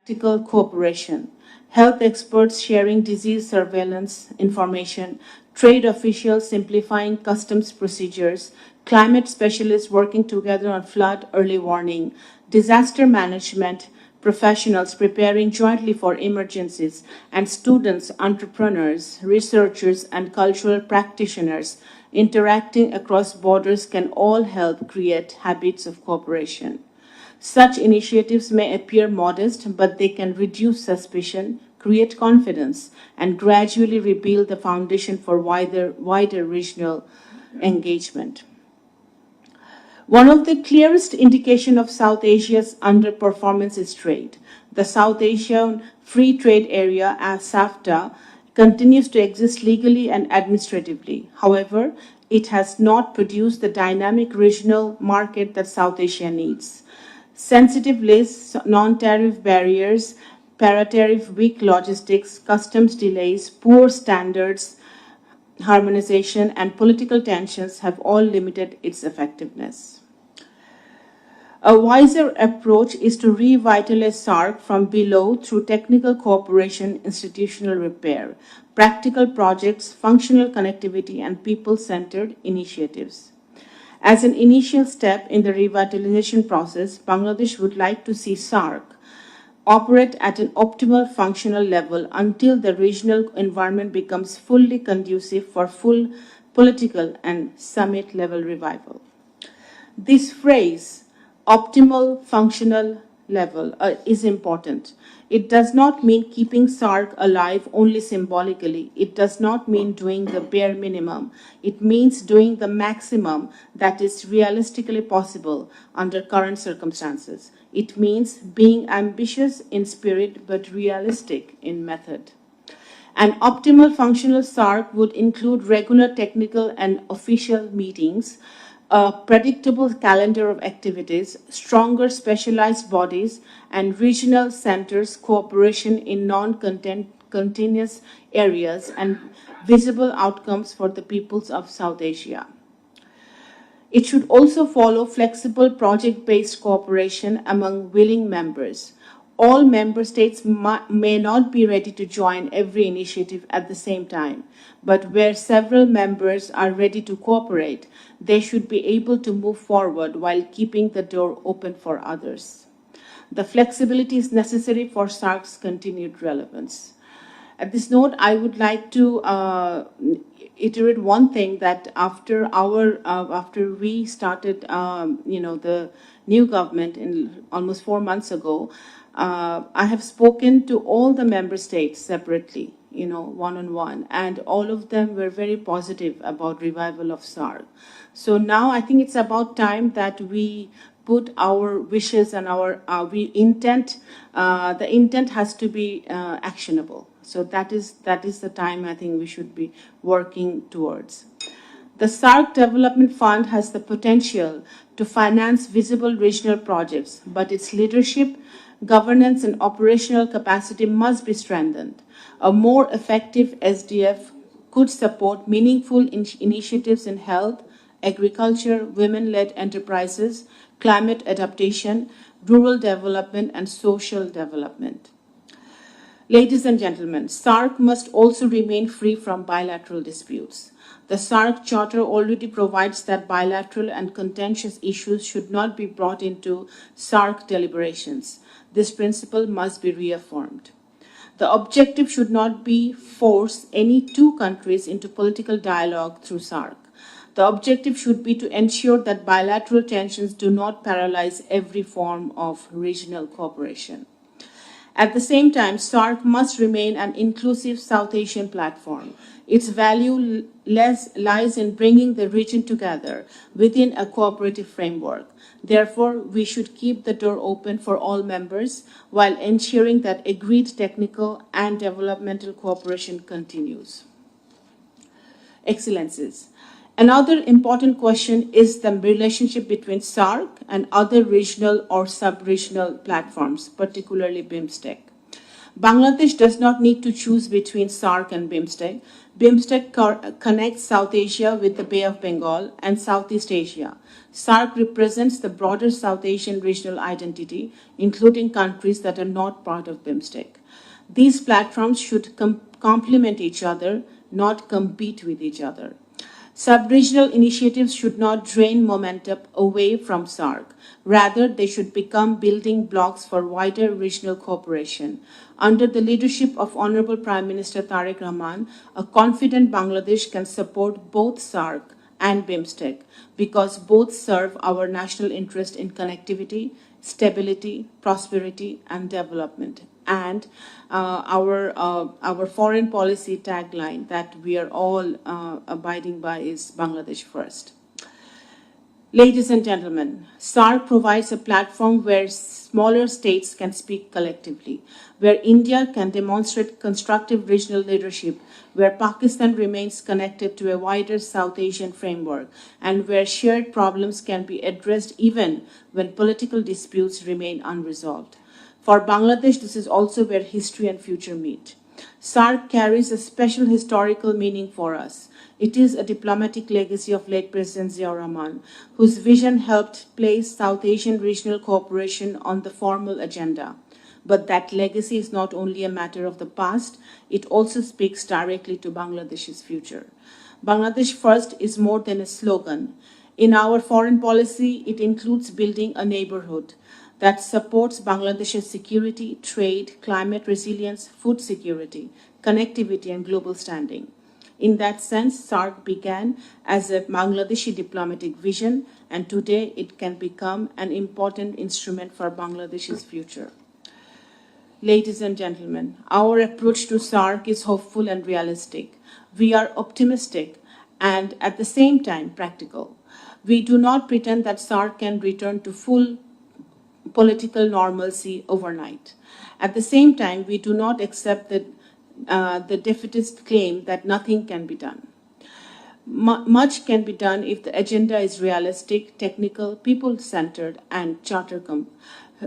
practical cooperation, health experts sharing disease surveillance information, trade officials simplifying customs procedures, climate specialists working together on flood early warning, disaster management professionals preparing jointly for emergencies, and students, entrepreneurs, researchers, and cultural practitioners interacting across borders can all help create habits of cooperation. Such initiatives may appear modest, but they can reduce suspicion, create confidence, and gradually rebuild the foundation for wider regional engagement. One of the clearest indications of South Asia's underperformance is trade. The South Asian Free Trade Area, as SAFTA, continues to exist legally and administratively. However, it has not produced the dynamic regional market that South Asia needs. Sensitive lists, non-tariff barriers, para-tariff weak logistics, customs delays, poor standards, harmonization, and political tensions have all limited its effectiveness. A wiser approach is to revitalize SARC from below through technical cooperation, institutional repair, practical projects, functional connectivity, and people-centered initiatives. As an initial step in the revitalization process, Bangladesh would like to see SARC operate at an optimal functional level until the regional environment becomes fully conducive for full political and summit-level revival. This phrase, optimal functional level, is important. It does not mean keeping SARC alive only symbolically. It does not mean doing the bare minimum. It means doing the maximum that is realistically possible under current circumstances. It means being ambitious in spirit but realistic in method. An optimal functional SARC would include regular technical and official meetings, a predictable calendar of activities, stronger specialized bodies, and regional centers cooperation in non-continuous areas, and visible outcomes for the peoples of South Asia. It should also follow flexible project-based cooperation among willing members. All member states may not be ready to join every initiative at the same time, but where several members are ready to cooperate, they should be able to move forward while keeping the door open for others. The flexibility is necessary for SARC's continued relevance. At this note, I would like to iterate one thing that after we started, the new government in almost 4 months ago, I have spoken to all the member states separately, one-on-one, and all of them were very positive about revival of SARC. So now I think it's about time that we put our wishes and our intent. The intent has to be actionable. So that is the time I think we should be working towards. The SARC Development Fund has the potential to finance visible regional projects, but its leadership, governance, and operational capacity must be strengthened. A more effective SDF could support meaningful initiatives in health, agriculture, women-led enterprises, climate adaptation, rural development, and social development. Ladies and gentlemen, SARC must also remain free from bilateral disputes. The SARC Charter already provides that bilateral and contentious issues should not be brought into SARC deliberations. This principle must be reaffirmed. The objective should not be force any two countries into political dialogue through SARC. The objective should be to ensure that bilateral tensions do not paralyze every form of regional cooperation. At the same time, SARC must remain an inclusive South Asian platform. Its value lies in bringing the region together within a cooperative framework. Therefore, we should keep the door open for all members while ensuring that agreed technical and developmental cooperation continues. Excellencies, another important question is the relationship between SARC and other regional or sub-regional platforms, particularly BIMSTEC. Bangladesh does not need to choose between SARC and BIMSTEC. BIMSTEC connects South Asia with the Bay of Bengal and Southeast Asia. SARC represents the broader South Asian regional identity, including countries that are not part of BIMSTEC. These platforms should complement each other, not compete with each other. Sub-regional initiatives should not drain momentum away from SARC. Rather, they should become building blocks for wider regional cooperation. Under the leadership of Honorable Prime Minister Tariq Rahman, a confident Bangladesh can support both SARC and BIMSTEC because both serve our national interest in connectivity, stability, prosperity, and development. And our foreign policy tagline that we are all abiding by is Bangladesh first. Ladies and gentlemen, SARC provides a platform where smaller states can speak collectively, where India can demonstrate constructive regional leadership, where Pakistan remains connected to a wider South Asian framework, and where shared problems can be addressed even when political disputes remain unresolved. For Bangladesh, this is also where history and future meet. SARC carries a special historical meaning for us. It is a diplomatic legacy of late President Ziaur Rahman, whose vision helped place South Asian regional cooperation on the formal agenda. But that legacy is not only a matter of the past, it also speaks directly to Bangladesh's future. Bangladesh First is more than a slogan. In our foreign policy, it includes building a neighborhood that supports Bangladesh's security, trade, climate resilience, food security, connectivity, and global standing. In that sense, SARC began as a Bangladeshi diplomatic vision, and today it can become an important instrument for Bangladesh's future. Ladies and gentlemen, our approach to SARC is hopeful and realistic. We are optimistic and at the same time practical. We do not pretend that SARC can return to full political normalcy overnight. At the same time, we do not accept the defeatist claim that nothing can be done. Much can be done if the agenda is realistic, technical, people-centered, and charter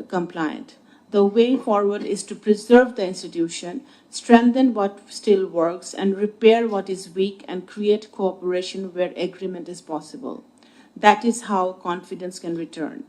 compliant. The way forward is to preserve the institution, strengthen what still works, and repair what is weak, and create cooperation where agreement is possible. That is how confidence can return.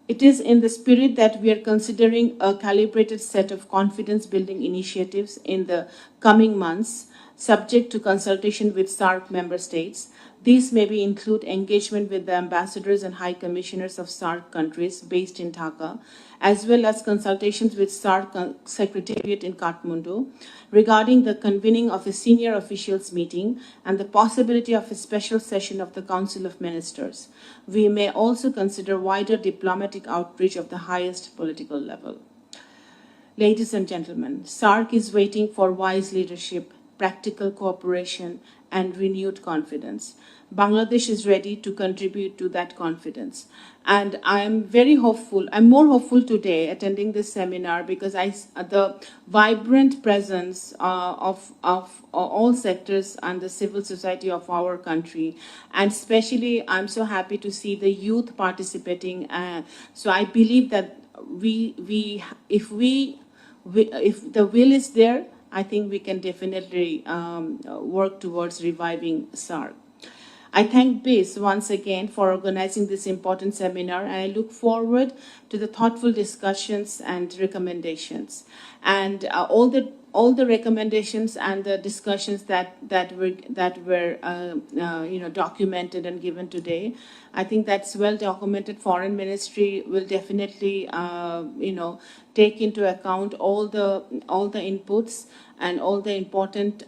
It is in the spirit that we are considering a calibrated set of confidence-building initiatives in the coming months, subject to consultation with SARC member states. These maybe include engagement with the ambassadors and high commissioners of SARC countries based in Dhaka, as well as consultations with SARC Secretariat in Kathmandu regarding the convening of a senior officials meeting and the possibility of a special session of the Council of Ministers. We may also consider wider diplomatic outreach of the highest political level. Ladies and gentlemen, SARC is waiting for wise leadership, practical cooperation, and renewed confidence. Bangladesh is ready to contribute to that confidence. And I am very hopeful, I'm more hopeful today attending this seminar because the vibrant presence of all sectors and the civil society of our country, and especially I'm so happy to see the youth participating. So I believe that if the will is there, I think we can definitely work towards reviving SARC. I thank BIS once again for organizing this important seminar, and I look forward to the thoughtful discussions and recommendations. And all the recommendations and the discussions that were documented and given today, I think that's well documented. Foreign Ministry will definitely take into account all the inputs and all the important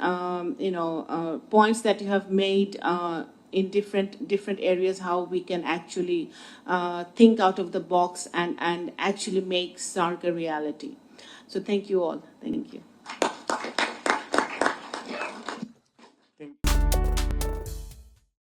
points that you have made in different areas, how we can actually think out of the box and actually make SARC a reality. So thank you all. Thank you.